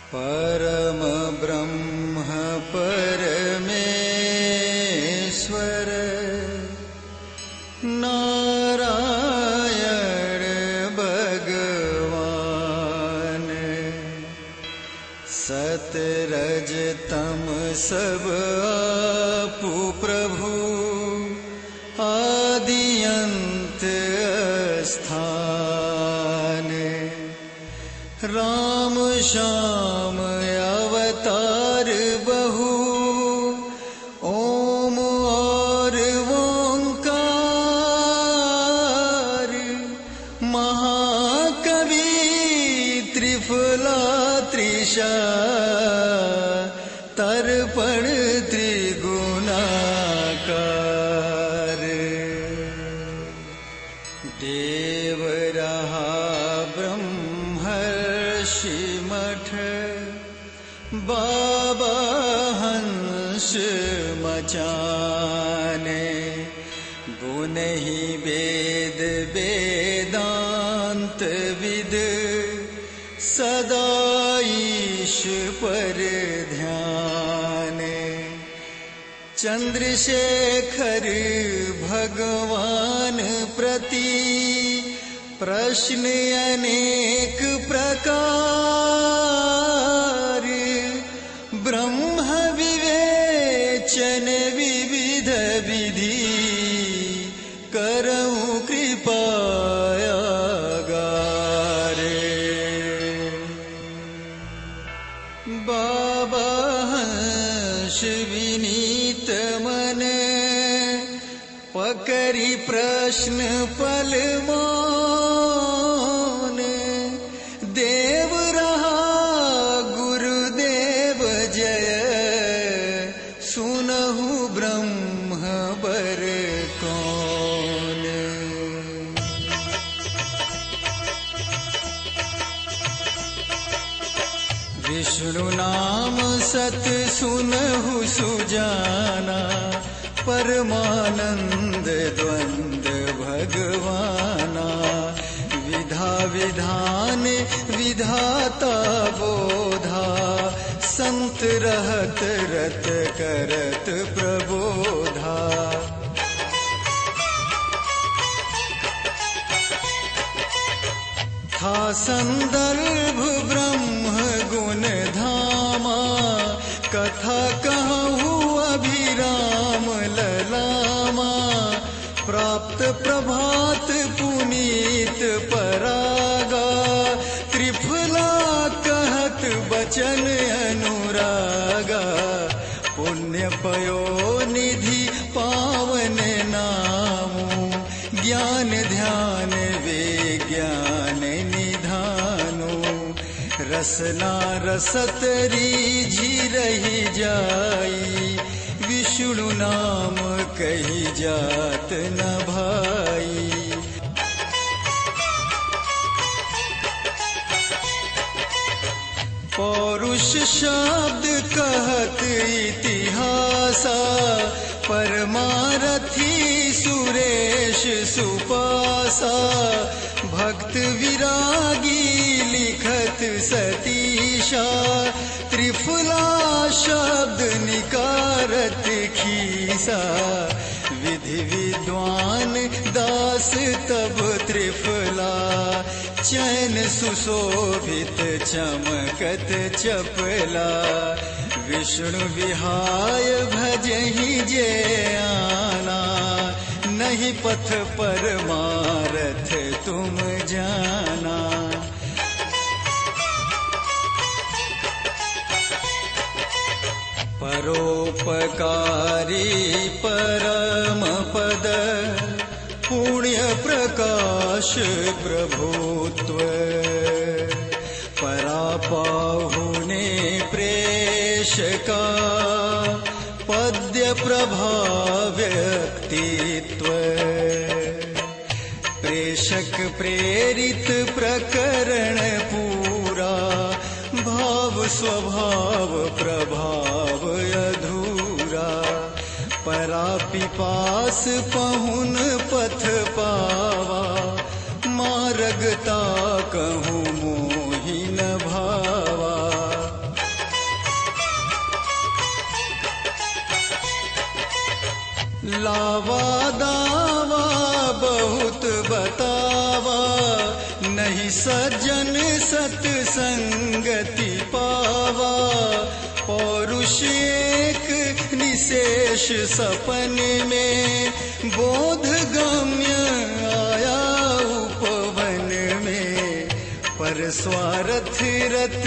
परम ब्रह्म परमेश्वर नारायण भगवान, सतरज तम सब आपु प्रभु, आदि अंत स्थान। राम श्याम अवतार बहु, ओम और ओंकार। महाकवि त्रिफला त्रिशा, तर्पण त्रिगुणाकार। देव रहा ब्रह्मर्षि मठ, बाबा हंस मचाने। गुण ही वेद वेदांत विद, सदा ईश पर ध्यान। चंद्रशेखर भगवान प्रति, प्रश्न अनेक प्रकार। ब्रह्म विवेचन विविध विधि, करऊं कृपायागार। बाबा हंस विनीत मन, पकरी प्रश्न पल मौन। देव रहा गुरुदेव जय, सुनहु ब्रह्म बर कौन। विष्णु नाम सत सुनहु सुजाना, परमानंद द्वंद भगवाना। विधा विधान विधाता बोधा, संत रहत रत करत प्रबोधा। था संदर्भ ब्रह्म गुण धामा, कथा कहूँ अभिराम ललामा। प्राप्त प्रभात पुनीत परागा, त्रिफला कहत बचन अनुरागा। पुण्य पयो निधि पावन नामो, ज्ञान ध्यान विज्ञान निधानो। रसना रसतरी झिरहि जाई, विष्णु नाम कही जात न भाई। पौरुष शब्द कहत इतिहासा, परमारथी सुरेश सुपासा। भक्त विरागी लिखत सतीशा, त्रिफला शब्द निकारत खीसा। विधि विद्वान दास तब त्रिफला, चैन सुशोभित चमकत चपला। विष्णु विहाय भजहि जे आना, नहीं पथ परमारथ तुम जाना। परोपकारी परम पद, पुण्य प्रकाश प्रभुत्व। परापाहुने प्रेष का, पद्य प्रभा व्यक्तित्व। प्रेषक प्रेरित प्रकरण पूरा, भाव स्वभाव प्रभाव अधूरा। परापिपास पहुन पथ पावा, मार्गता कहूँ मोहि न भावा। लावा दावा बहुत बतावा, नहीं सज्जन सत्संगति पावा। पौरुष एक निशेष सपन में, बोध गम्य आया उपवन में। पर स्वार्थ रत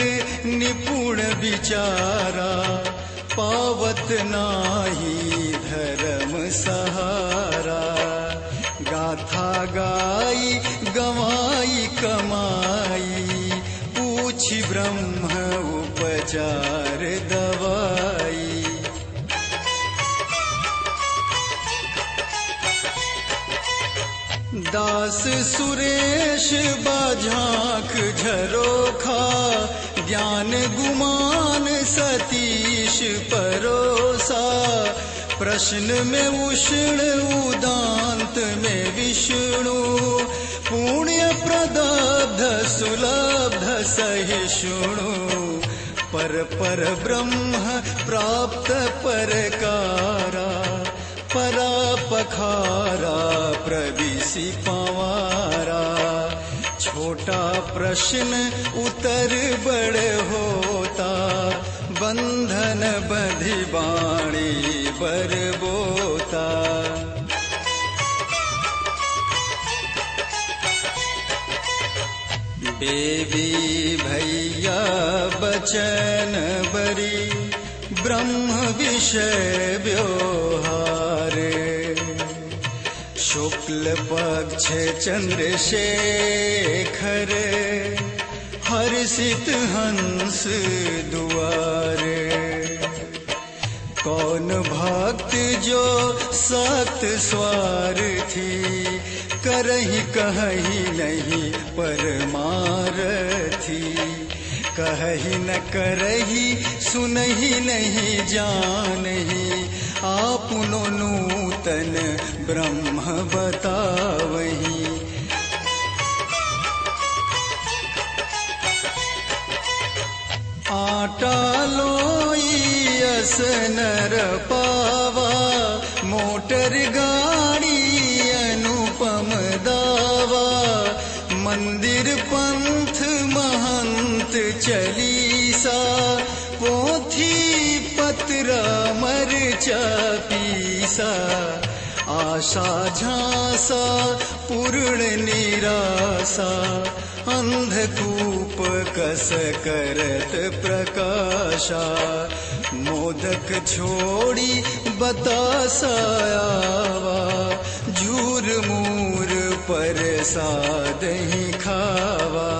निपुण विचारा, पावत नाही धर्म सहारा। गाथा गाई गवाई कमाई, पूछी ब्रह्म उपचार दवाई। दास सुरेश बाझाक झरोखा, ज्ञान गुमान सतीश परोसा। प्रश्न में उष्ण उदांत में विष्णु, पुण्य प्रदब्ध सुलब्ध सहिष्णु। पर ब्रह्म प्राप्त परकारा, परापखारा प्रविशि पवारा। छोटा प्रश्न उत्तर बड़ होता, बंधन बंधि बाणी बरबोता। बेबी भैया बचन बरी, ब्रह्म विषय व्यवहार। शुक्ल पक्ष चंद्रशेखर, हर्षित हंस दुआरे। कौन भक्त जो सख्त स्वार्थी, करही कहीं नहीं परमारथी। कहही न करही सुनही नहीं जानही, आपनो नूतन ब्रह्म बतावही। आटा लोई असनर पावा, मोटर गाड़ी अनुपम दावा। मंदिर पंथ महंत चालीसा, पोथी पत्र मरचा पीसा। आशा झांसा पूर्ण निराशा, अंधकूप कस करत प्रकाशा। मोदक छोड़ी बतासा आवा, झूर मूर पर साद ही खावा।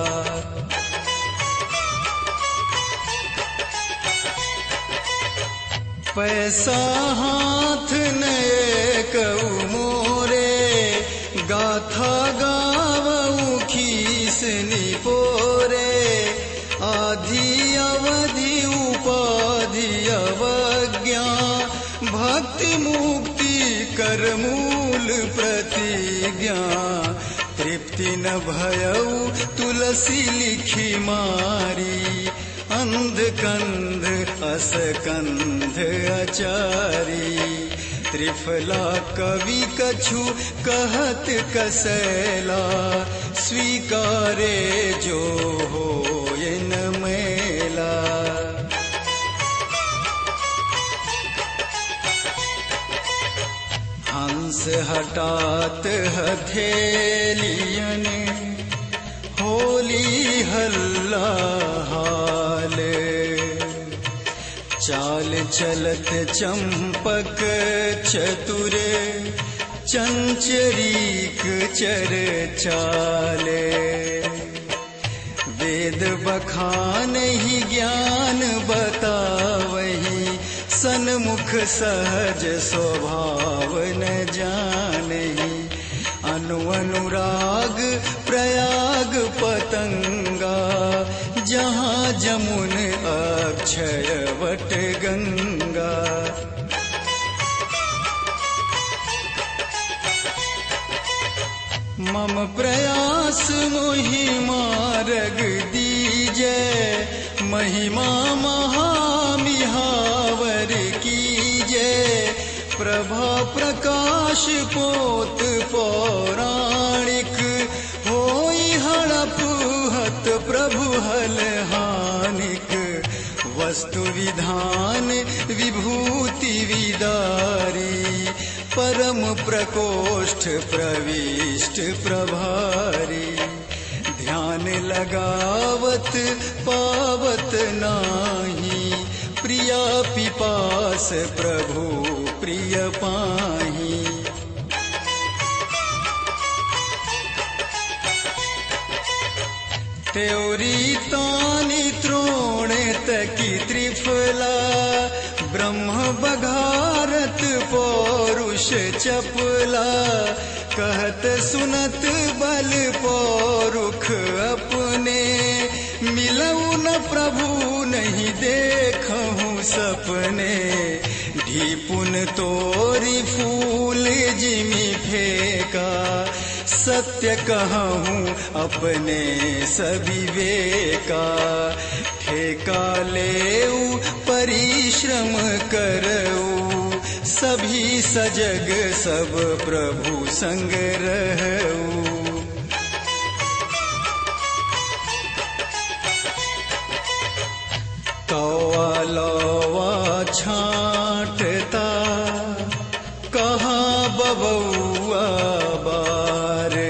पैसा हाथ नए कऊ मोरे, गाथा गावऊ खीस निपोरे। आधि अवधि उपाधि अवज्ञा, भक्ति मुक्ति कर मूल प्रतिज्ञा। तृप्ति न भयऊ तुलसी लिखी मारी, अंधकंध असकंध अचारी। त्रिफला कवि कछु कहत कसैला, स्वीकारे जो होय न मैला। हंस हटात हथेलियन, होली हल्ला हाले। चाल चलत चंपक चतुर, चंचरीक चर चाले। वेद बखान ही ज्ञान बतावही, सन्मुख सहज स्वभाव न जानही। अनुराग प्रयाग पतंगा, जहाँ जमुन अक्षय वट गंगा। मम प्रयास मोहि मार्ग दीजे, महिमा महामिहावर कीजे। प्रभा प्रकाश प्रकाश पोत पौराणिक होई हड़प हत प्रभु हल हानिक वस्तु विधान विभूति विदारी परम प्रकोष्ठ प्रविष्ट प्रभारी ध्यान लगावत पावत नाही प्रिया पिपास प्रभु प्रिय पाही त्योरी तानी त्रोणे तकी त्रिफला ब्रह्म बघारत पौरुष चपला कहत सुनत बल पौरुख अपने मिलऊ न प्रभु नहीं देखूं सपने ढीपुन तोरी फूल जिमी फेंका सत्य कहूँ अपने सविवेका ठेका लेऊ परिश्रम करऊ सभी सजग सब प्रभु संग रहऊ कौआ लौवा छांटता कहाँ बबुआ बारे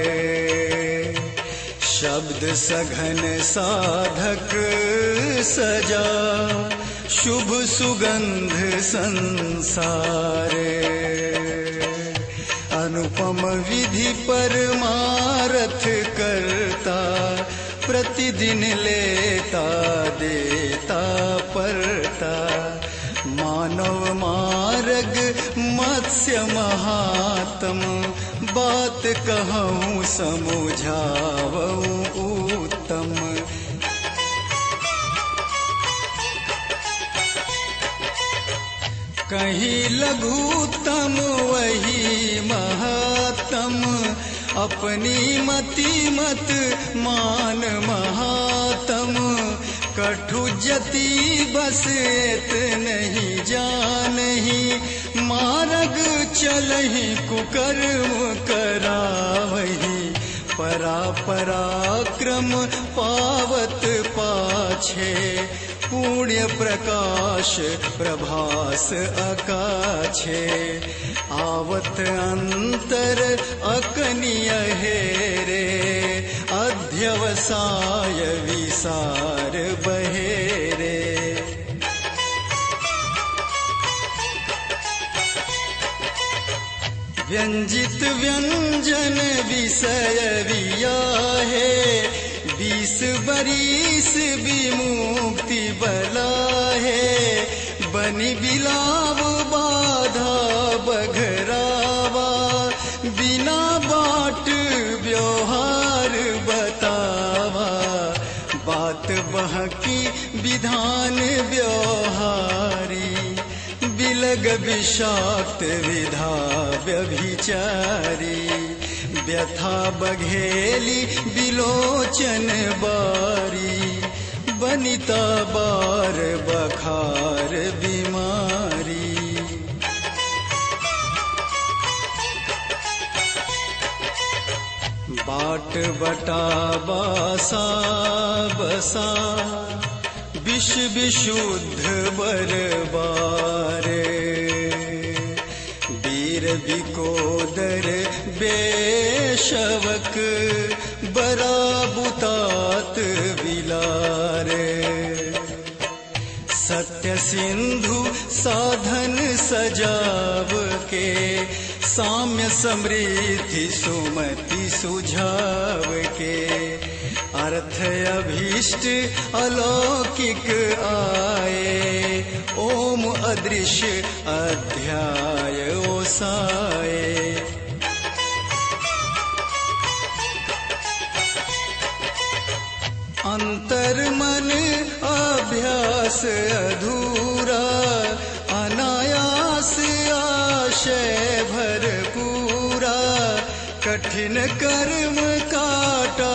शब्द सघन साधक सजा शुभ सुगंध संसारे अनुपम विधि परमारथ करता प्रतिदिन लेता देता परता मानव मार्ग मत्स्य महात्म बात कहूँ समुझावूँ उत्तम कहीं लघुतम वही महत्तम अपनी मति मत मान महात्म कठु जति बस एत नहीं जानही मार्ग चलहि कुकर्म करावही पराक्रम पावत पाछे पुण्य प्रकाश प्रभास अकाछे आवत अंतर अकनिय हेरे अध्यवसाय विसार बहेरे व्यंजित व्यंजन विषय वियाहे 20 बरिस विमुक्ति बला है बनी बिलाव बाधा बघरावा बिना बाट व्यवहार बतावा बात बहकी विधान व्यवहारी बिलग विषाक्त विधा व्यभिचारी व्यथा बघेली बिलोचन बारी बनिता बार बखार बीमारी बाट बटावा सा बसा विष विशुद्ध बरबारे वीर बिकोदर बेशवक बराबुतात बिलारे सत्य सिंधु साधन सजाव के साम्य समृद्धि सुमति सुझाव के अर्थ अभीष्ट अलौकिक आए ओम अदृश्य अध्याय ओसाए अंतर मन अभ्यास अधूरा अनायास आशय भरपूरा कठिन कर्म काटा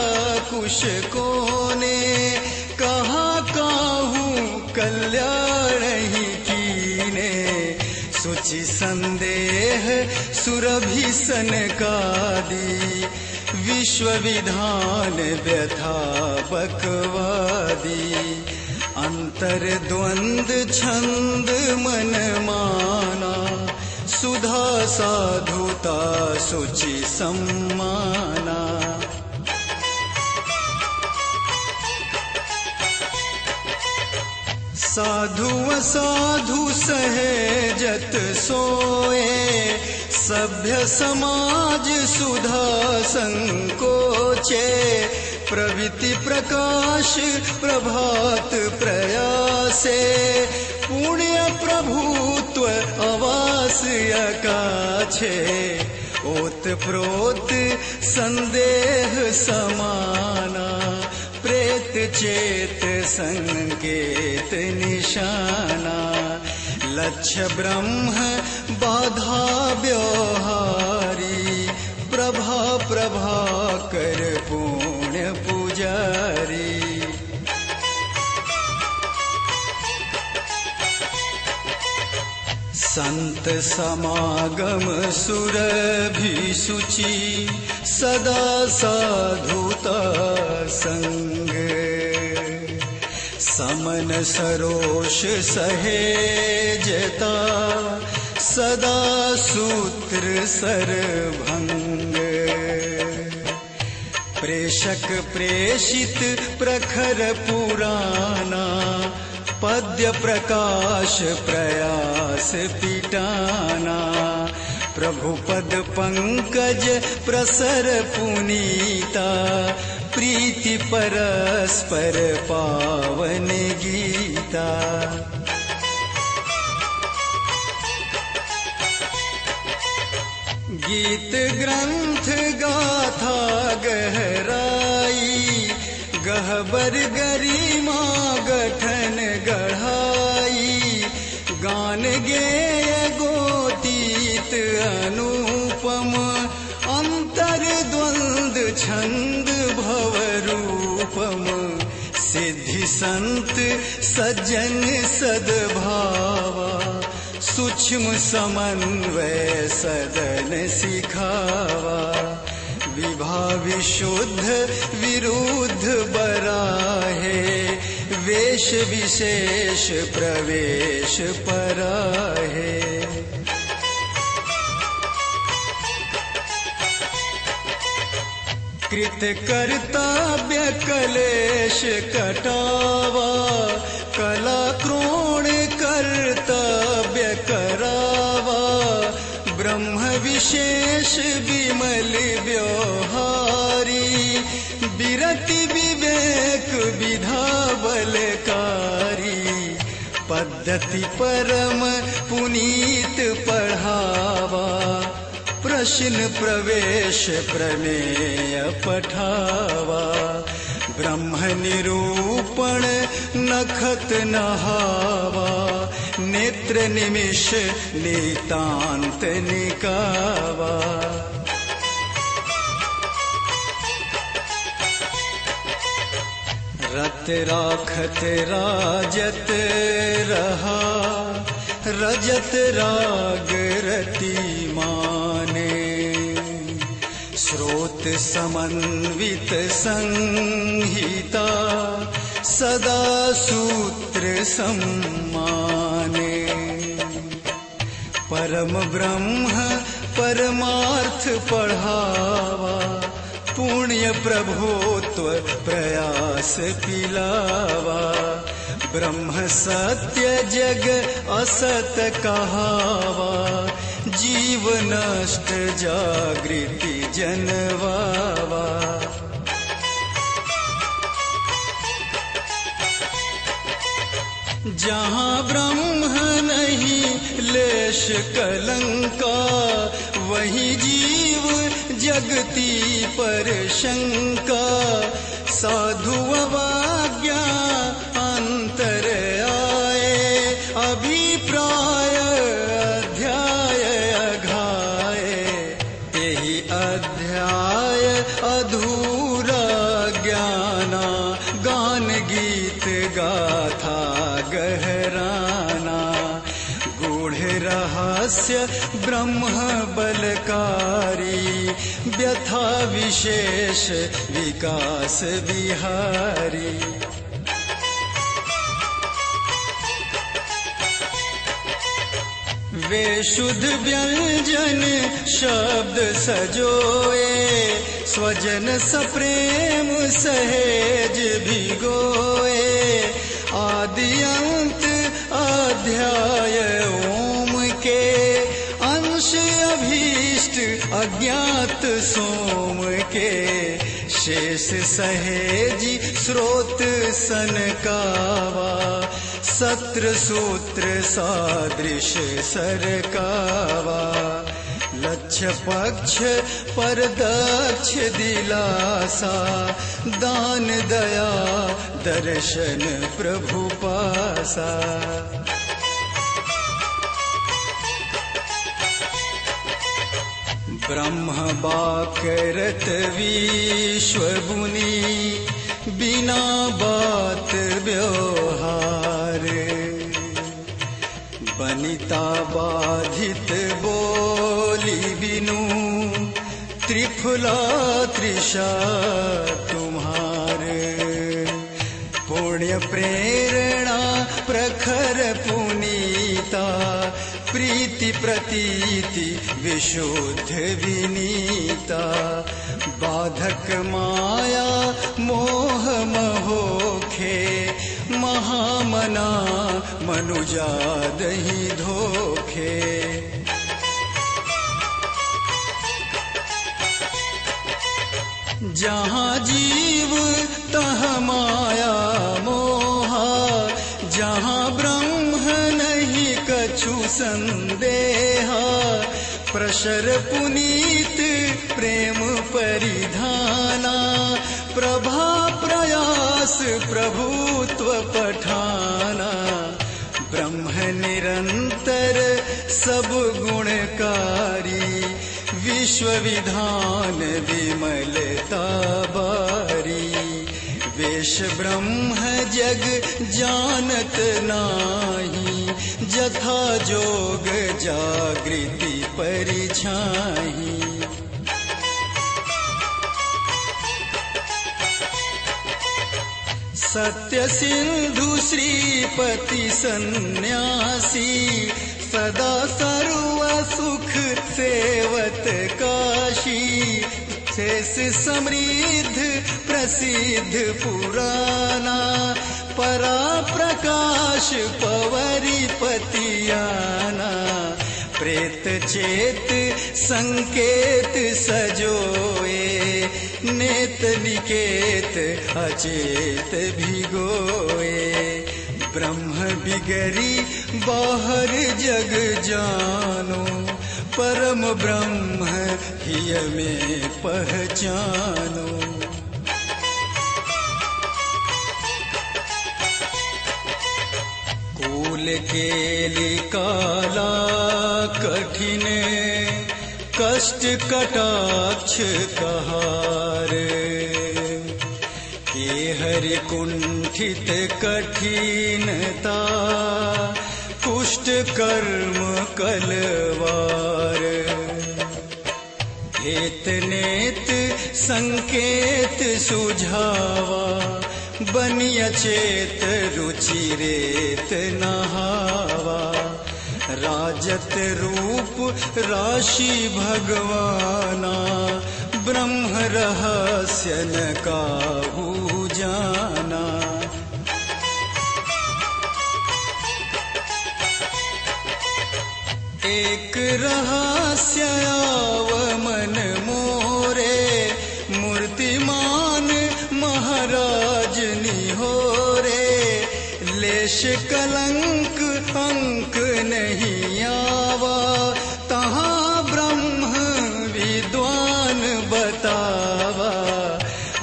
कुश कोने कहाँ काहू कल्याण ही कीने सुचि सूचि संदेह सुरभि सनकादि, विश्व विधान व्यथा बकवादी। अंतर द्वंद छंद मन माना, सुधा साधुता सुचि सम्माना। साधु असाधु सहेजत सोए, सभ्य समाज सुधा संकोचे। प्रवृत्ति प्रकाश प्रभात प्रयासे, पुण्य प्रभुत्व आवास अकाछे। ओत प्रोत संदेह समाना, प्रेत चेत संकेत निशाना। लक्ष्य ब्रह्म बाधा व्यवहारी, प्रभा प्रभाकर पुण्य पुजारी। संत समागम सुरभि सुचि, सदा साधुता संग। समन सरोष सहेजता, सदा सूत्र सरभंग। प्रेषक प्रेषित प्रखर पुराना, पद्य प्रकाश प्रयास पिटाना। प्रभु पद पंकज प्रसर पुनीता, प्रीति परस्पर पावन गीता। गीत ग्रंथ गाथा गहराई, गहबर गरिमा गठन गढ़ाई। गान गेय गोतीत अनुपम, अंतर द्वंद छंद भवरूपम। सिद्धि संत सज्जन सद्भावा, सूक्ष्म समन्वय सदन सिखावा। विभा विशुद्ध विरुद्ध बराहे, वेश विशेष प्रवेश पराहे। कृत कर्तव्य कलेश कटावा, कला क्रोण कर्तव्य करावा। ब्रह्म विशेष विमल व्यवहारी, विरति विवेक विधा बलकारी। पद्धति परम पुनीत पढ़ावा, प्रश्न प्रवेश प्रमेय पठावा। ब्रह्म निरूपण नखत नहावा, नेत्र निमिष नितांत निकावा। रत राखत राजत रहा, रजत राग रति माने। स्रोत समन्वित संहिता, सदा सूत्र सम्माने। परम ब्रह्म परमार्थ पढ़ावा, पुण्य प्रभुत्व प्रयास पिलावा। ब्रह्म सत्य जग असत कहावा, जीव नष्ट जागृति जनवावा। जहाँ ब्रह्म नहीं लेश कलंका, वहीं जीव जगती पर शंका। साधु अवाज्ञा अंतर आए, अभिप्राय अध्याय अघाए। यही अध्याय अधूरा ज्ञाना, गान गीत गाथा गहराना। गूढ़ रहा रहस्य ब्रह्म बलकारी, व्यथा विशेष विकास बिहारी। वे शुद्ध व्यंजन शब्द सजोए, स्वजन सप्रेम सहेज भिगोए। आदि अंत अध्याय ओम के, अंश अभीष्ट अज्ञात सोम के। शेष सहेजी स्रोत सनकावा, सत्र सूत्र सादृश सरकावा। लक्ष्य पक्ष पर दक्ष दिलासा, दान दया दर्शन प्रभु पासा। ब्रह्म बाकरत विश्व बुनि, बिना बात व्यवहार। बनिता बाधित बोली बिनु, त्रिफुला त्रिषा तुम्हारे। पुण्य प्रेरणा प्रखर पुनीता, प्रीति प्रतीति विशुद्ध विनीता। बाधक माया मोह महोखे, महामना मनुजा दहि धोखे। जहाँ जीव तहाँ माया मोहा, जहाँ ब्रह्म नहीं कछु संदेहा। प्रशर पुनीत प्रेम परिधाना, प्रभा प्रयास प्रभुत्व पठाना। ब्रह्म निरंतर सब गुणकारी, विश्व विधान विमलता बारी। वेश ब्रह्म जग जानत नाही, जथा जोग जागृति परिछाही। सत्य सिंधु श्रीपति सन्यासी, सदा सर्व सुख सेवत काशी। शेष समृद्ध प्रसिद्ध पुराना, परा प्रकाश पवरी पतियाना। प्रेत चेत संकेत सजोए, नेत निकेत अचेत भिगोए। ब्रह्म बिगरी बाहर जग जानो, परम ब्रह्म हिय में पहचानो। कूल केली काला कठिन, कष्ट कटाक्ष कहार। के हरि कुंठित कठिनता, कुष्ठ कर्म कलवार। हेत नेत संकेत सुझावा, बनिय चेत रुचि रेत नहावा। राजत रूप राशि भगवाना, ब्रह्म रहस्य न काहू जाना। एक रहस्य आव मन मोरे, मूर्तिमान महाराज निहोरे। लेश कलंक अंक नहीं आवा, तहाँ ब्रह्म विद्वान बतावा।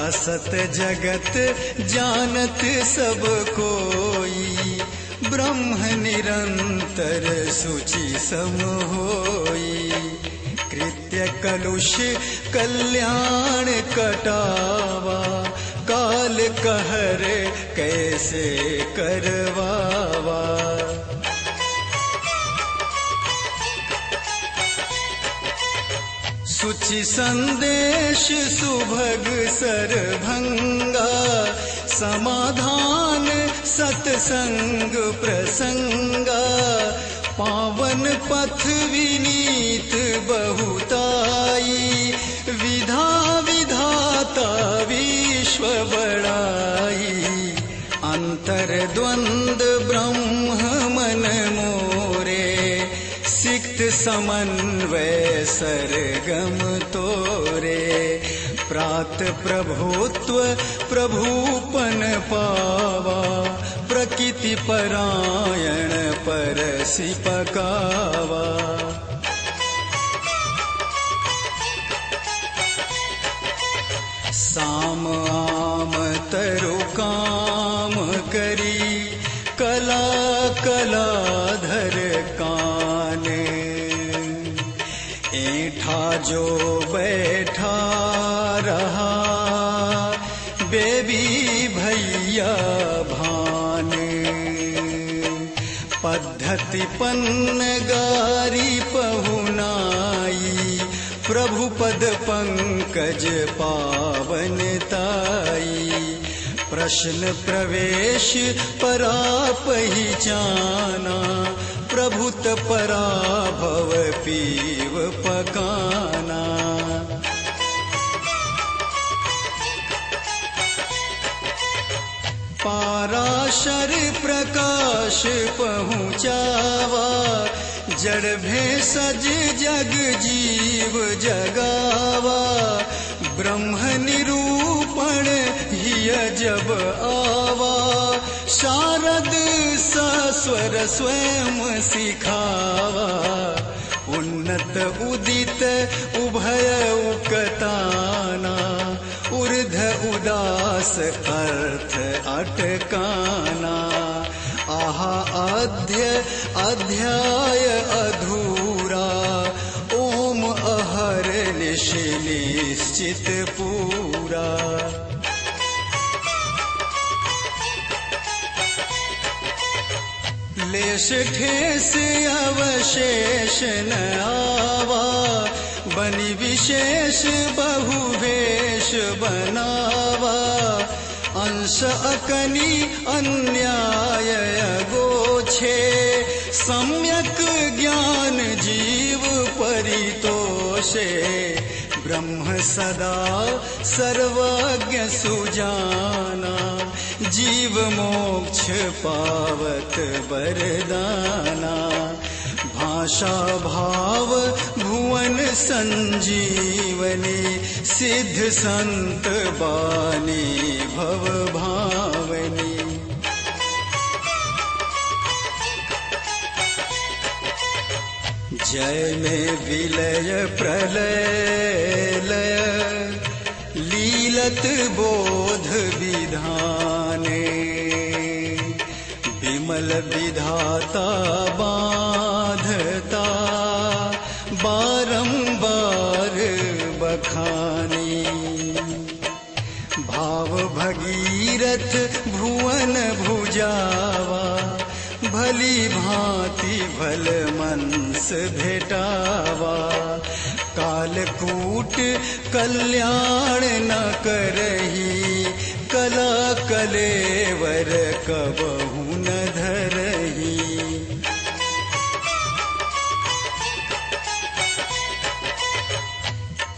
असत जगत जानत सब कोई, ब्रह्म निरंतर शुचि सम होई। कृत्य कलुष कल्याण कटावा, काल कहर कैसे करवावा। सुचि संदेश सुभग सरभंगा, समाधान सत्संग प्रसंगा, पावन पथ विनीत बहुताई, विधा विधाता विश्व बड़ाई, अंतर द्वंद ब्रह्म मन मोरे, सिक्त समन्वय सरगम तोरे, प्रात प्रभुत्व प्रभुपन पावा, प्रकृति परायण परसि पकावा। साम आम तरु काम करी, कला कला धर कान, ऐठा जो बैठा रहा, बेबी भैया भान, पद्धति पन्न गारी पहुनाई, प्रभु पद पंकज पावन ताई, प्रश्न प्रवेश परा पहिचाना, प्रभुत पराभव पीव पकाना। पाराशर प्रकाश पहुँचावा, जड़ भेषज जग जीव जगावा, ब्रह्म निरूपण हिय जब आवा, शारद सस्वर स्वयं सिखावा, उन्नत उदित उभय उकताना, ऊर्ध उदास अर्थ अटकाना, आहा अध्याय अधूरा, ओम अहर निश्चित पूरा। लेश ठेस अवशेष न आवा, बनि विशेष बहुवेश बनावा, अंश अकनि अन्याय गोछे, सम्यक ज्ञान जीव परितोषे, ब्रह्म सदा सर्वज्ञ सुजाना, जीव मोक्ष पावत वरदाना, भाषा भाव भुवन संजीवनी, सिद्ध संत बानी भव भावनी। जय में विलय प्रलय लय, लीलत बोध विधाने, विमल विधाता बाधता, बारंबार बखानी, भाव भगीरथ भुवन भुजावा, भली भांति भल मनस भेटावा, कालकूट कल्याण न करही, कला कलेवर कबहु न धरही।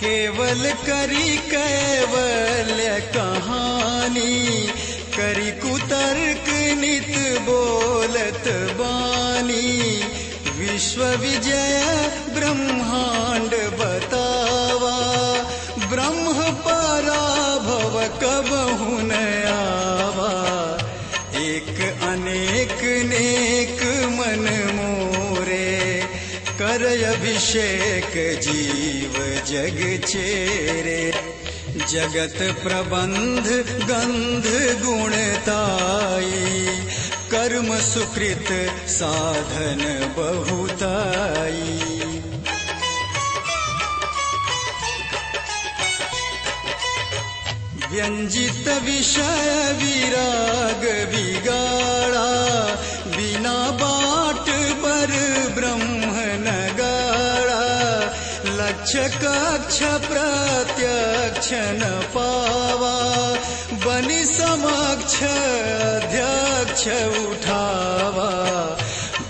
केवल करी कैवल्य कहानी, करी कुतर्क नित बोलत बानी, विश्व विजय ब्रह्मांड बतावा, ब्रह्म पराभव कबहु न आवा, एक अनेक नेक मन मोरे, कर अभिषेक जीव जग चेरे, जगत प्रबंध गंध गुणताई, कर्म सुकृत साधन बहुताई। व्यंजित विषय विराग विगाड़ा, बिना बाट पर ब्रह्म नगाड़ा, लक्ष कक्ष प्रत्यक्ष न पावा, बनि समक्ष अध्यक्ष उठावा।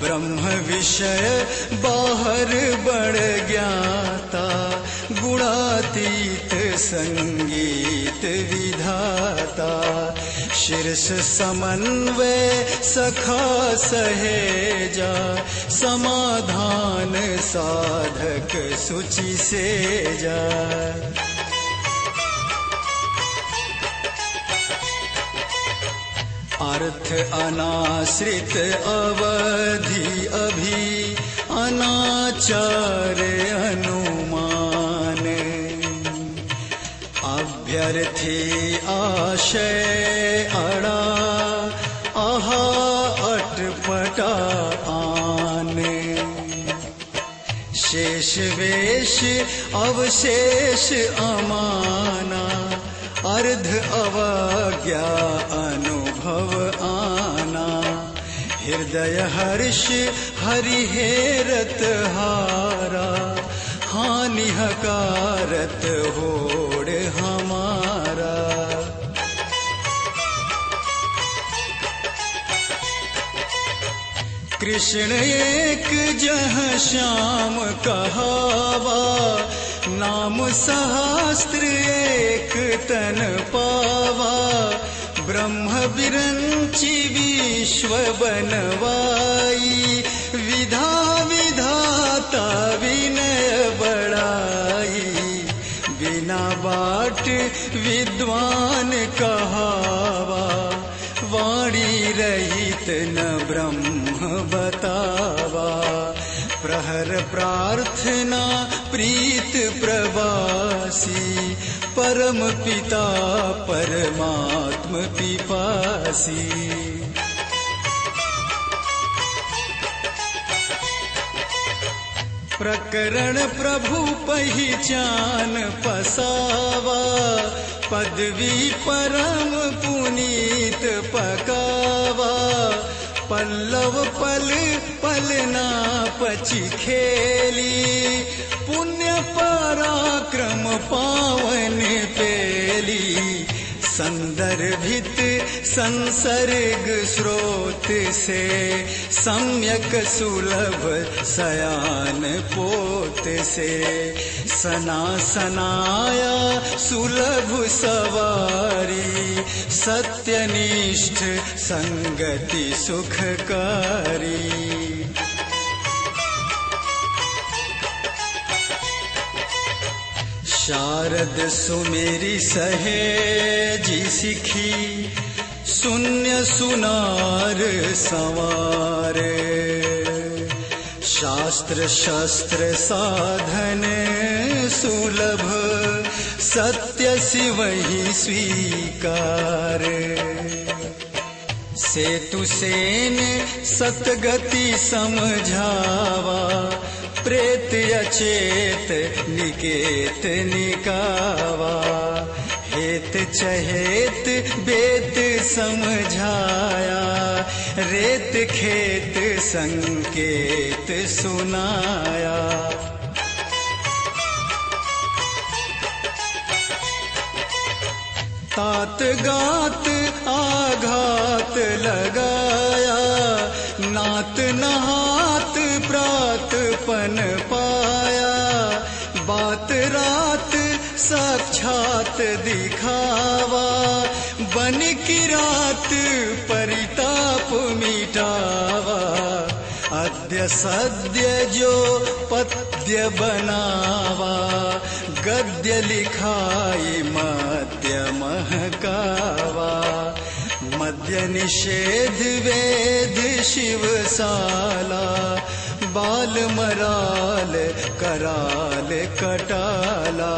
ब्रह्म विषय बाहर बड़ ज्ञाता, गुणातीत संगीत विधाता। शीर्ष समन्वय सखा सहेजा, समाधान साधक सुचि सेजा। अर्थ अनाश्रित अवधि अभी, अनाचार अनुमान। अभ्यर्थी आशय अड़ा, आहा अटपटा आन। शेष वेश अवशेष अमाना, अर्ध अवज्ञा अनुभव आना। हृदय हर्ष हरिहेरत हारा, हानि हकारत होड़ हमारा। कृष्ण एक जह श्याम कहावा, नाम सहस्त्र एक तन पावा। ब्रह्म बिरंची विश्व बनवाई, विधा विधाता विनय बड़ाई। बिना बाट विद्वान कहावा, वाणी रहित न ब्रह्म बतावा। प्रहर प्रार्थना प्रीत प्रवासी, परम पिता परमात्म पिपासी। प्रकरण प्रभु पहिचान पसावा, पदवी परम पुनीत पकावा। पल्लव पल पल ना पची खेली, पुण्य पराक्रम पावन पेली। संदर्भित संसर्ग स्रोत से, सम्यक सुलभ सयान पोत से। सना सनाया सुलभ सवारी, सत्यनिष्ठ संगति सुखकारी। शारद सुमेरी सहेजी सिखी, शून्य सुनार संवार। शास्त्र शस्त्र साधन सुलभ, सत्य शिवहि स्वीकार। सेतु सेन सतगति समझावा, प्रेत अचेत निकेत निकावा। हेत चहेत बेत समझाया, रेत खेत संकेत सुनाया। तात गात आघात लगाया, नात नहात प्रात पन पाया। बात रात साक्षात दिखावा, बन की रात परिताप मिटावा। अद्य सद्य जो पद्य बनावा, गद्य लिखाई मद्य महकावा। मद्य निषेध वेद शिवशाला, बाल मराल कराल कटाला।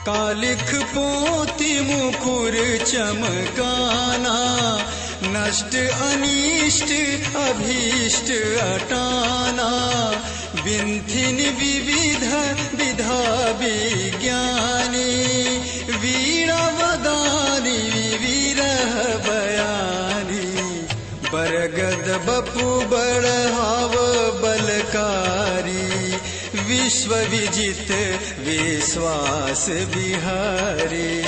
कालिख पोती मुकुर चमकाना, नष्ट अनिष्ट अभीष्ट अटाना। विंथिन विविध विधा विज्ञानी, वीणा वदानी विरह बयानी। बरगद बपु बढ़ाव बलकारी, विश्व विजित विश्वास बिहारी।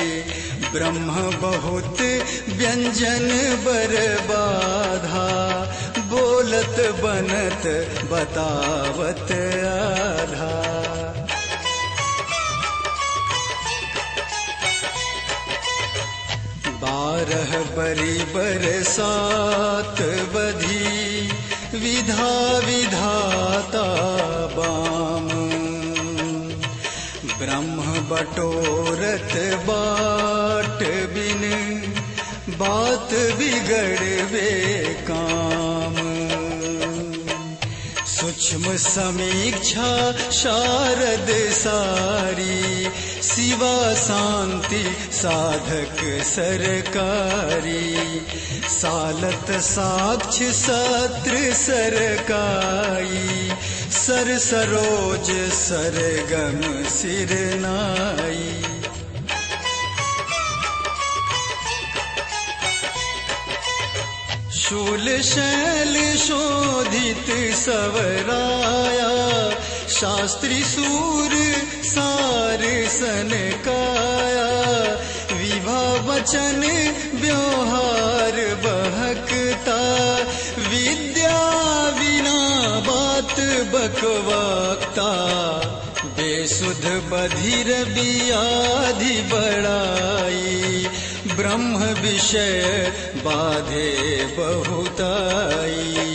ब्रह्म बहुत व्यंजन बरबाधा, बोलत बनत बतावत आधा। 12 बरी बरसात बधी, विधा विधाता बाम। ब्रह्म बटोरत बाट बिन, बात बिगड़वे काम। सूक्ष्म समीक्षा शारद सारी, शिवा शांति साधक सरकारी। सालत साक्ष सत्र सरकाई, सर सरोज सरगम सिरनाई। शूल शैल शोधित सवराया, शास्त्री सूर सार सनकाया। विभा वचन व्यवहार बहकता, विद्या बिना बात बकवाकता। बेसुध बधिर बियाधि बड़ाई, ब्रह्म विषय बाधे बहुताई।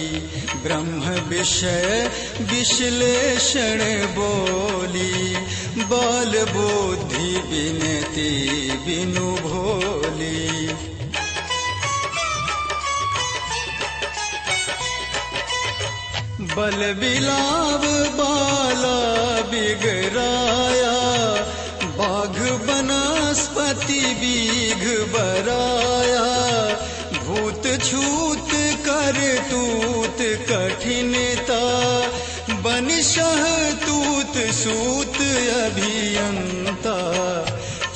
ब्रह्म विषय विश्लेषण बोली, बाल बुद्धि बिनती बिनु भोली। बल बिलाव बाला बिगराया, बाघ बनस्पति बीघ बराया। भूत छूत कर तूत कठिनता, बनिशह तूत सूत अभियंता।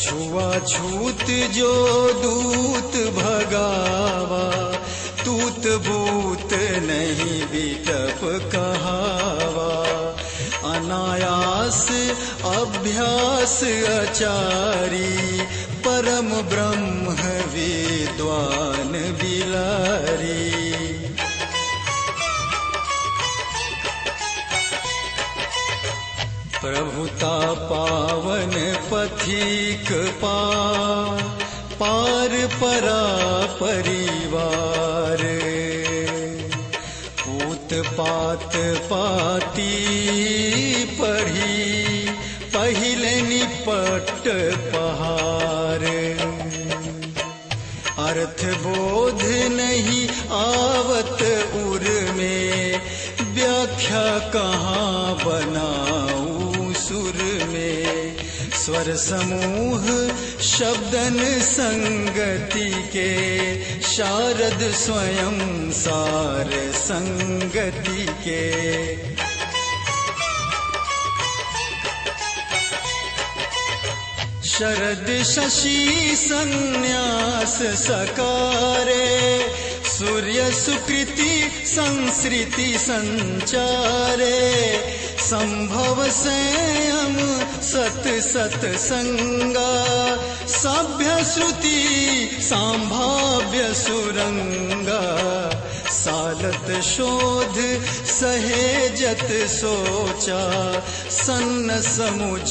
छुआ छूत जो दूत भगावा, तूत बूत नहीं बिटप कहावा। अनायास अभ्यास आचारी, परम ब्रह्म विद्वान बिलारी। प्रभुता पावन पथिक पार परा परिवार। पूत पात पाती पढ़ी, पहिले निपट पहार। अर्थ बोध नहीं आवत उर में, व्याख्या कहाँ बनाऊं सुर में। स्वर समूह शब्दन संगति के, शारद स्वयं सार संगति के। शरद शशि संन्यास सकारे, सूर्य सुकृति संसृति संचारे। संभव संयम सत सत संगा, सभ्य श्रुति संभाव्य सुरंगा। सालत शोध सहेजत सोचा, सन्न समुझ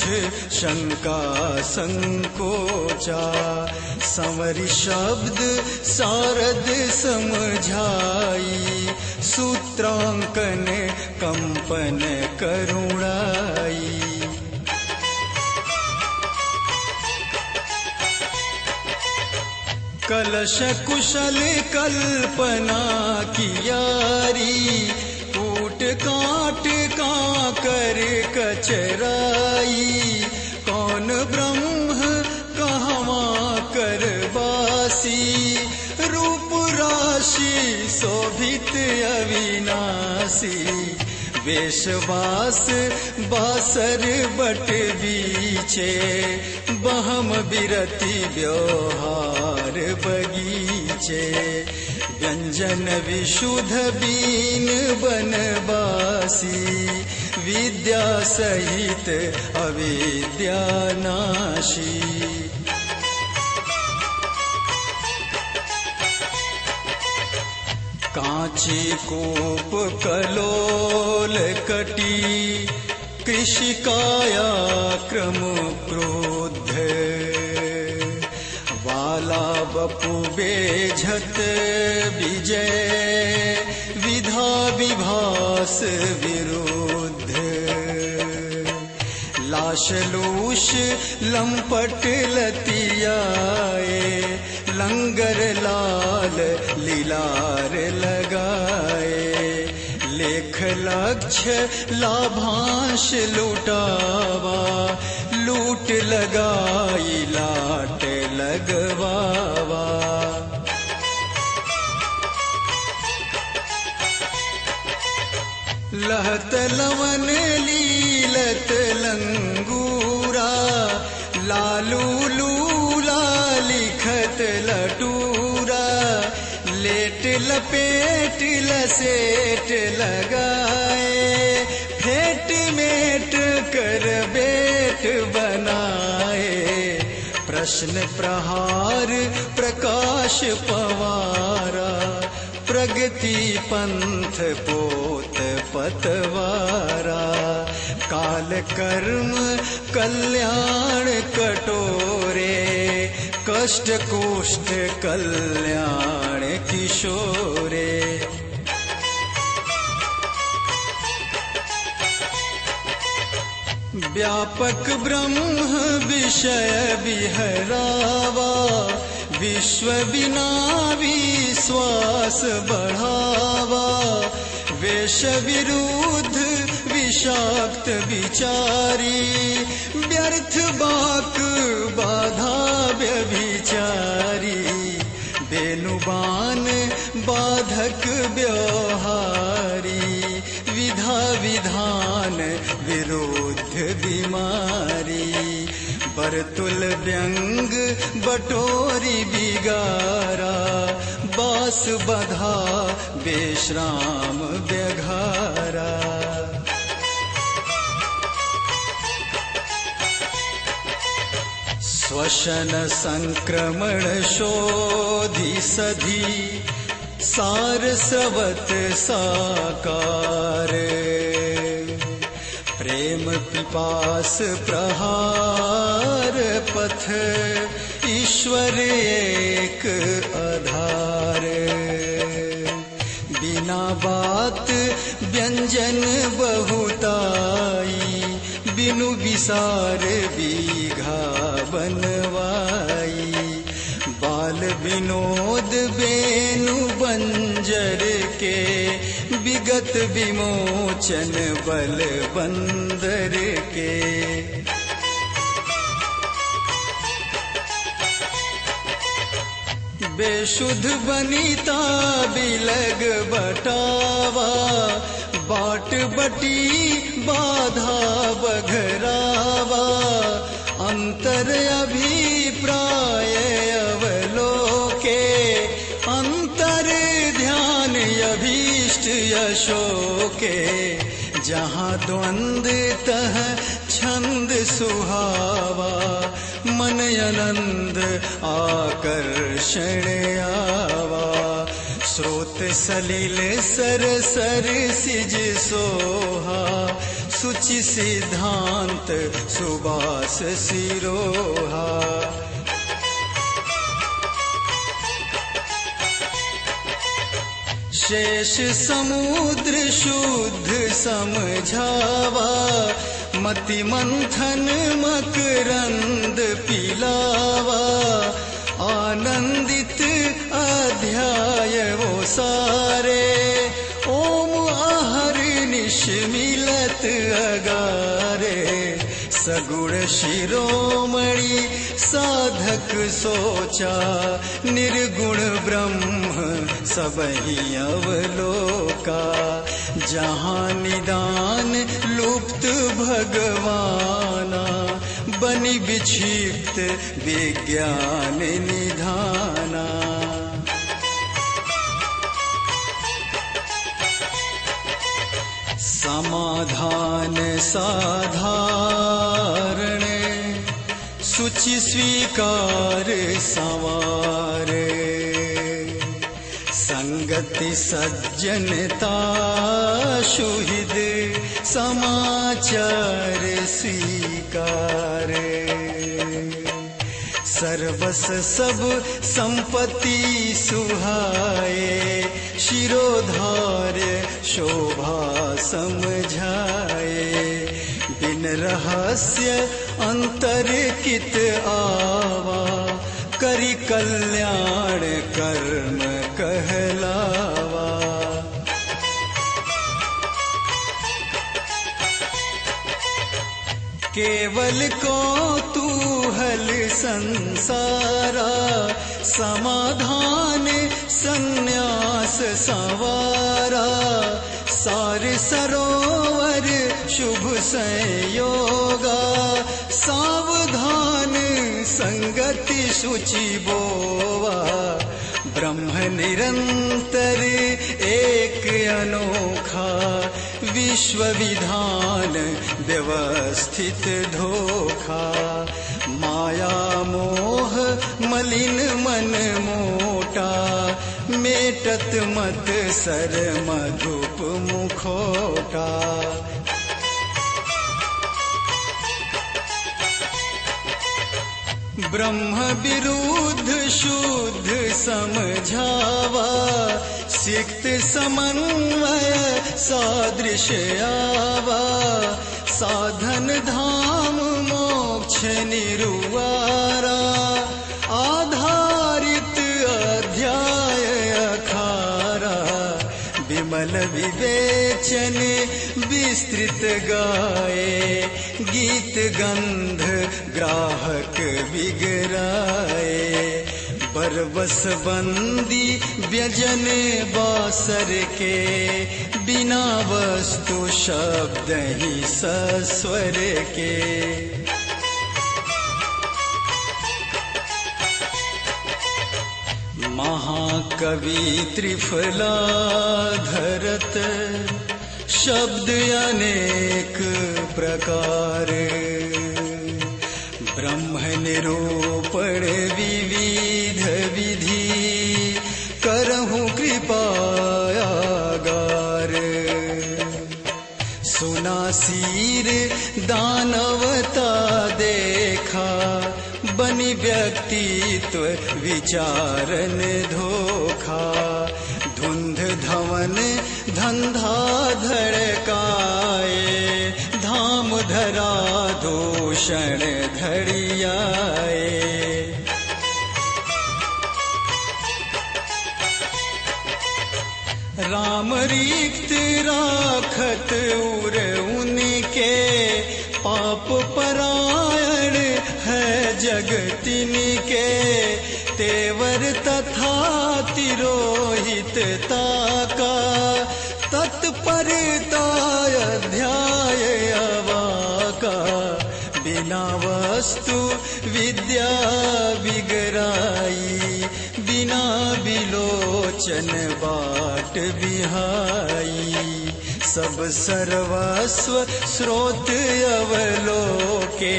शंका संकोचा। संवरि शब्द सारद समझाई, सूत्रांकन कंपन करुणाई। कलश कुशल कल्पना कियारी, कूट काट काकर कचराई। कौन ब्रह्म कहवा करवासी, रूप राशि शोभित अविनाशी। वेशवास बासर बट बीचे, बहम बिरति व्यवहार बगीचे। व्यंजन विशुद्ध बीन बनवासी, विद्या सहित अविद्या नाशी। कांची कूप कलोल कटी, कृषिकाया क्रम क्रोध। वाला बपु बेझत विजय, विधा विभास विरुद्ध। लाश लूष लंपट लतियाए, लंगर लाल लीलार लगाए। लेख लक्ष्य लाभांश लुटावा, लूट लगाई लाट लगवावा। लहत लवन लीलत लंगूरा, लालू लूला लिखत लटूरा। लेट लपेट लसेट लगाए, फेट मेट कर बेट बनाए। प्रश्न प्रहार प्रकाश पवारा, प्रगति पंथ पोत पतवारा। काल कर्म कल्याण कटोरे, कष्ट कुष्ठ कल्याण किशोरे। व्यापक ब्रह्म विषय विहरावा, विश्व बिना विश्वास बढ़ावा। वेश विरुद्ध विषाक्त विचारी, व्यर्थ बाक बाधा व्यभिचारी। बेनुबान बाधक व्यवहारी, विधा विधान विरुद्ध बीमारी। बरतुल व्यंग बटोरी बिगारा, बास बधा बेश्राम व्यघारा। श्वसन संक्रमण शोधि सधी, सारस्वत साकार। प्रेम पिपास प्रहार पथ, ईश्वर एक आधार। बिना बात व्यंजन बहुताई, बिनु विसार बीघा बनवाई। बाल विनोद बेनु बंजर के, विगत विमोचन बल बंदर के। बेशुद्ध बनिता बिलग बटावा, बाट बटी बाधा बघरावा। अंतर अभिप्राय अवलोके, अंतर ध्यान अभीष्ट यशोके। जहाँ द्वंद तह छंद सुहावा, मन आनंद आकर्षण आवा। स्रोत सलिल सर सर सिज सोहा, सुचि सिद्धांत सुबास सिरोहा। शेष समुद्र शुद्ध समझावा, मति मंथन मकरंद पिलावा। आनंदित अध्याय वो सारे, ओम आहर निशमिलत अगारे। सगुण शिरोमणि साधक सोचा, निर्गुण ब्रह्म सबहि अवलोका। जहाँ निदान लुप्त भगवाना, बनि विक्षिप्त विज्ञान निधाना। समाधान साधारण सुचि स्वीकार संवारे संगति सज्जनता सुहृद समाचार स्वीकारे सर्वस सब संपत्ति सुहाए शिरोधार्य शोभा समझाए बिन रहस्य अंतर्कित आवा करि कल्याण कर्म कहलावा केवल कौतूहल संसारा समाधान संन्यास संवारा सार सरोवर शुभ संयोगा सावधान संगति शुचि बोवा ब्रह्म निरंतर एक अनोखा विश्व विधान व्यवस्थित धोखा माया मोह मलिन मन मोटा मेटत मत सर मधुप मुखोटा ब्रह्म विरुद्ध शुद्ध समझावा सिक्त समन्वय सादृश्य आवा साधन धाम मोक्ष निरुवारा आधारित अध्याय अखारा विमल विवेचन विस्तृत गाए गीत गंध ग्राहक विगराए बरबस बंदी व्यजन बासर के बिना वस्तु शब्द ही सस्वर के महाकवि त्रिफलाधरत शब्द अनेक प्रकार ब्रह्म निरूपण विविध विधि करहु कृपायागार सुना सीर दानवता देखा बनि व्यक्तित्व विचारन धोखा धुंध धवन धंधा धड़काए धाम धरा दूषण धड़ियाए राम रिक्त राखत उर उनके पाप परायण है जगतिन के तेवर तथा तिरोहित ताका तत्परता अध्याय अवाका बिना वस्तु विद्या विगराई बिना विलोचन बाट बिहाई सब सर्वस्व स्रोत अवलोके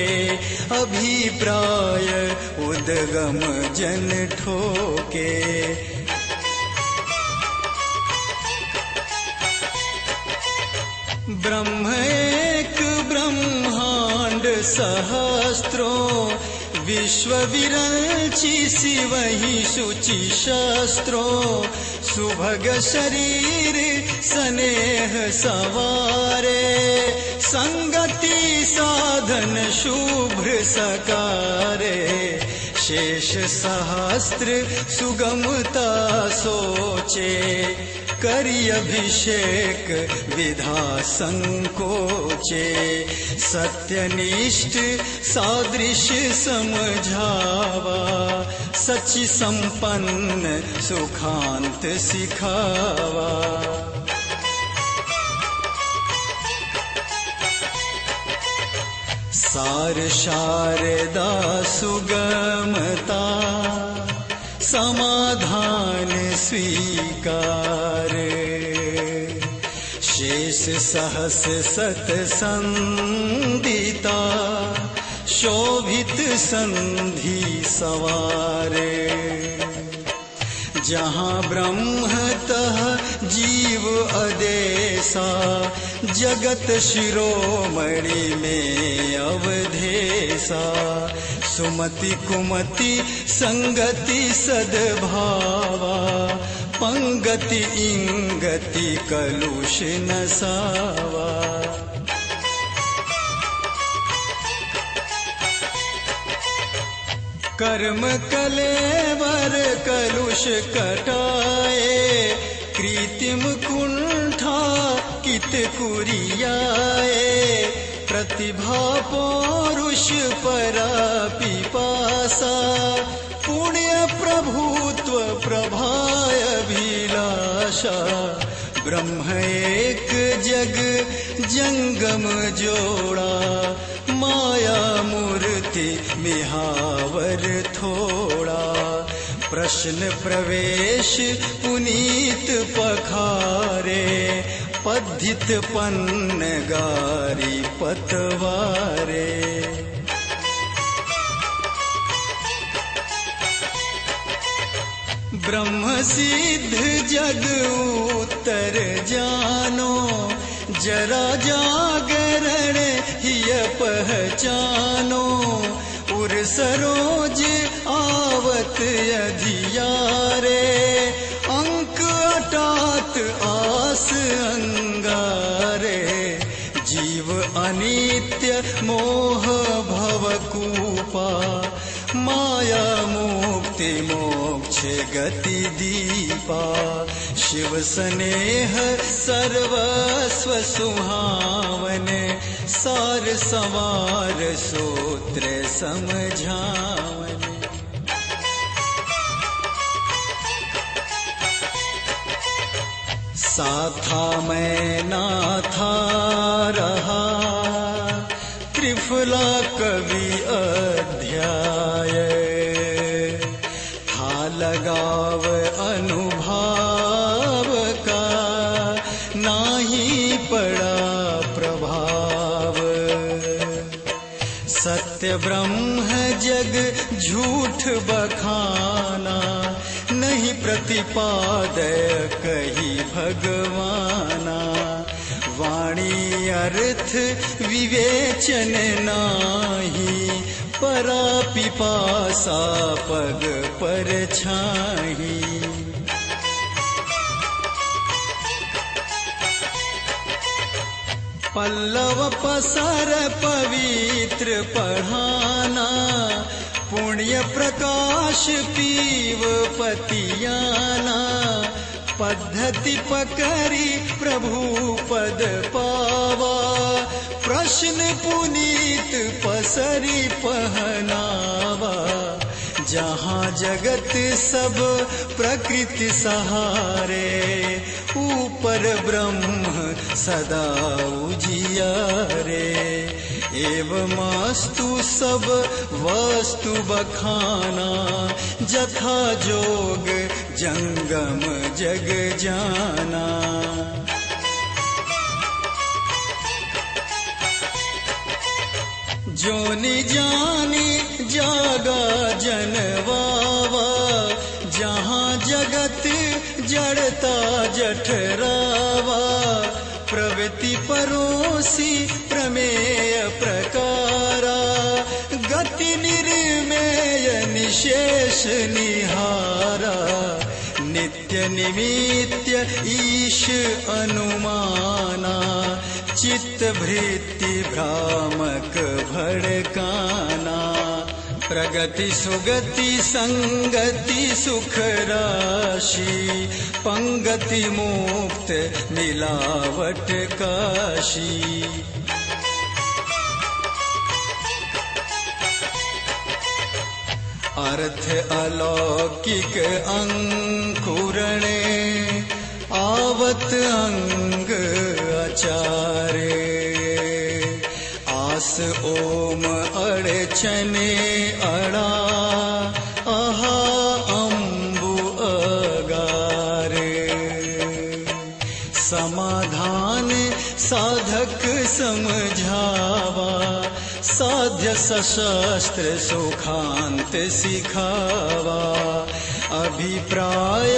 अभिप्राय उद्गम जन ठोके ब्रह्म एक ब्रह्मांड सहस्त्रों विश्व विरचि शिवहि शुचि शस्त्रों सुभग शरीर स्नेह सवारे संगति साधन शुभ्र सकारे शेष सहस्त्र सुगमता सोचे करि अभिषेक विधा संकोचे सत्यनिष्ठ सादृश्य समझावा सचि संपन्न सुखांत सिखावा सार शारदा सुगमता समाधान स्वीकार शेष सहस सतसंदिता शोभित संधि सवारे। जहाँ ब्रह्मतः जीव अदेसा जगत शिरोमणि में अवधेसा। सुमति कुमति संगति सद्भावा पंगति इंगति कलुष नसावा। कर्म कलेवर कलुष कटाए कृत्रिम कुंठा कित कुरियाए। प्रतिभा पौरुष परा पिपासा पुण्य प्रभुत्व प्रभाय अभिलाषा। ब्रह्म एक जग जंगम जोड़ा माया मूर्ति मिहावर थोड़ा। प्रश्न प्रवेश पुनीत पखारे पद्धित पन्न गारी पतवारे। ब्रह्म सिद्ध जग उत्तर जानो जरा जागरण हिय पहचानो। उर सरोज आवत अधियारे अंक अटात आस अंगारे। जीव अनित्य मोह भवकूपा माया मुक्ति मोक्ष गति दीपा। शिव स्नेह सर्वस्व सुहावन सार संवार सूत्र समझावन। साथा मैं ना था रहा त्रिफला कवि अध्याय। था लगाव अनुभाव का नाही पड़ा प्रभाव। सत्य ब्रह्म जग झूठ बखाना नहीं प्रतिपादय कही भगवाना। वाणी अर्थ विवेचन नाही परा पिपासा पग पर छाही। पल्लव पसर पवित्र पढ़ाना पुण्य प्रकाश पीव पतियाना। पद्धति पकरी प्रभु पद पावा प्रश्न पुनीत पसरी पहनावा। जहाँ जगत सब प्रकृति सहारे ऊपर ब्रह्म सदा उजियारे। एवमस्तु सब वस्तु बखाना जथा जोग जंगम जग जाना। जोनि जानी जागा जनवावा जहाँ जगत जड़ता जठरावा। प्रवृत्ति परोसी प्रमेय प्रकारा गति निर्मेय निशेष निहारा। नित्य निमित्य ईश अनुमाना चित्त भृत्ति भ्रामक भड़काना। प्रगति सुगति संगति सुख राशि पंगति मुक्त मिलावट काशी। अर्थ अलौकिक अंकुरणे आवत अंग आचारे। आस ओम अड़चने अड़ा आहा अम्बु अगारे। समाधान सशस्त्र सुखांत सिखावा, अभिप्राय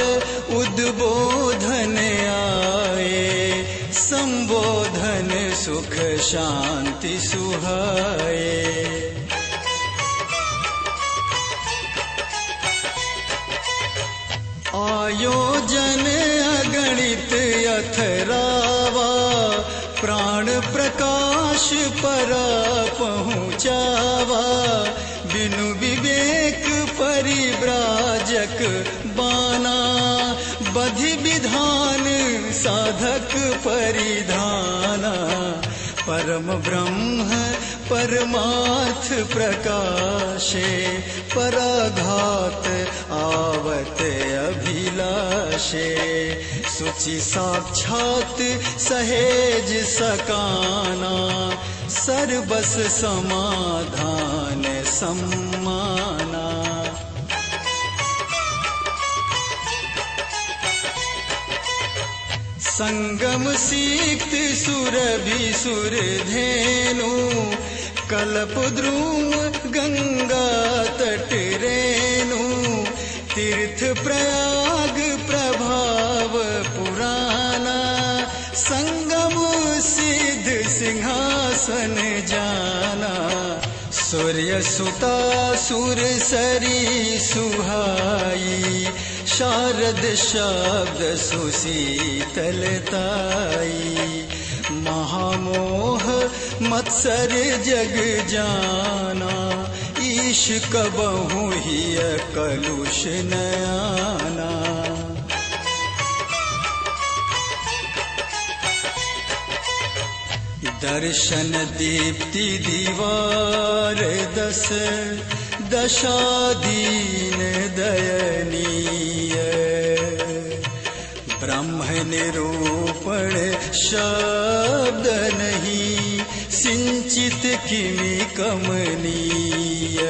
उद्बोधन आए, संबोधन सुख शांति सुहाए। आयोजन अगणित अथरावा, प्राण प्रकाश पर पहुँचावा, बिनु विवेक परिव्राजक बाना, बधि विधान साधक परिधाना, परम ब्रह्म परमार्थ प्रकाशे, पराघात आवत अभिलाषे, सुचि साक्षात सहेज सकाना, सर्वस समाधान सम्माना। संगम सीक्त सुरभि सुरधेनु, कल्पद्रुम गंगा तट रेणु, तीर्थ प्रयाग प्रभाव पुराना, संगम सिद्ध सिंहासन जाना, सूर्य सुता सुर सरी सुहाई, शारद शब्द सुशीतलताई, महामोह मत्सर जग जाना, ईश कबहु ही कलुष न आना। दर्शन दीप्ति दीवार दस, दशादीन दयनीय, ब्रह्म निरूपण शब्द नहीं, सिंचित किमि कमनीय।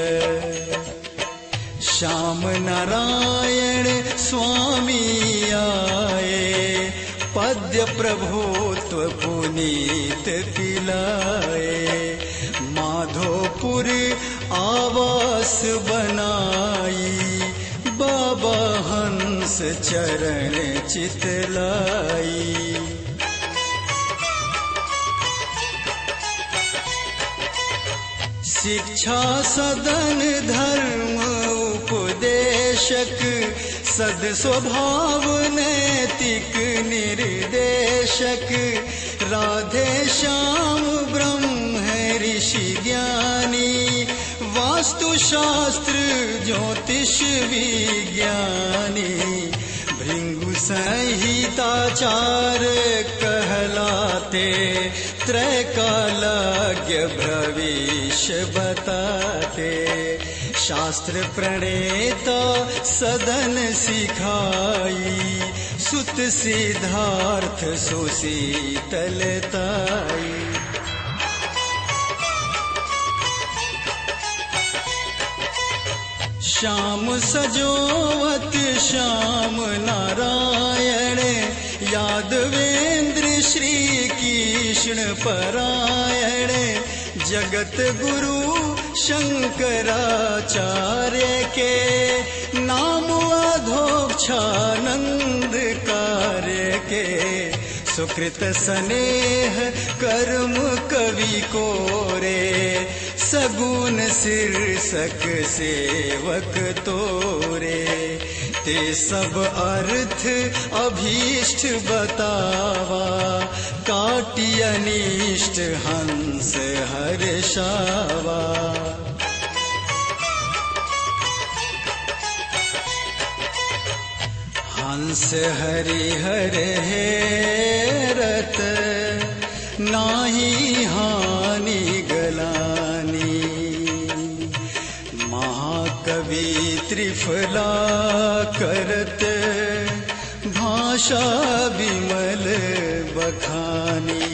श्याम नारायण स्वामी आए, पद्य प्रभुत्व पुनीत पिलाए, माधोपुर आवास बनाई, बाबा हंस चरण चितलाई। शिक्षा सदन धर्म उपदेशक, सद स्वभाव नैतिक निर्देशक, राधे श्याम ब्रह्म ऋषि ज्ञानी, वास्तु शास्त्र ज्योतिष विज्ञानी, भृंगु संहिताचार कहलाते, त्रैकालज्ञ भविष्य बताते, शास्त्र प्रणेता सदन सिखाई, सुत सिद्धार्थ सुशीतलताई। श्याम सजोवत श्याम नारायण, यादवेंद्र श्री कृष्ण परायण, जगत गुरु शंकराचार्य के, नाम अधोक्षानंद कार्य के, सुकृत स्नेह कर्म कवि कोरे, सगुन शीर्षक सेवक तोरे, ते सब अर्थ अभीष्ट बतावा, काटि अनिष्ट हंस हर्षावा। हंस हरिहर हेरत, नाही हानि गलानी, महाकवि त्रिफला करत, भाषा विमल बखानी।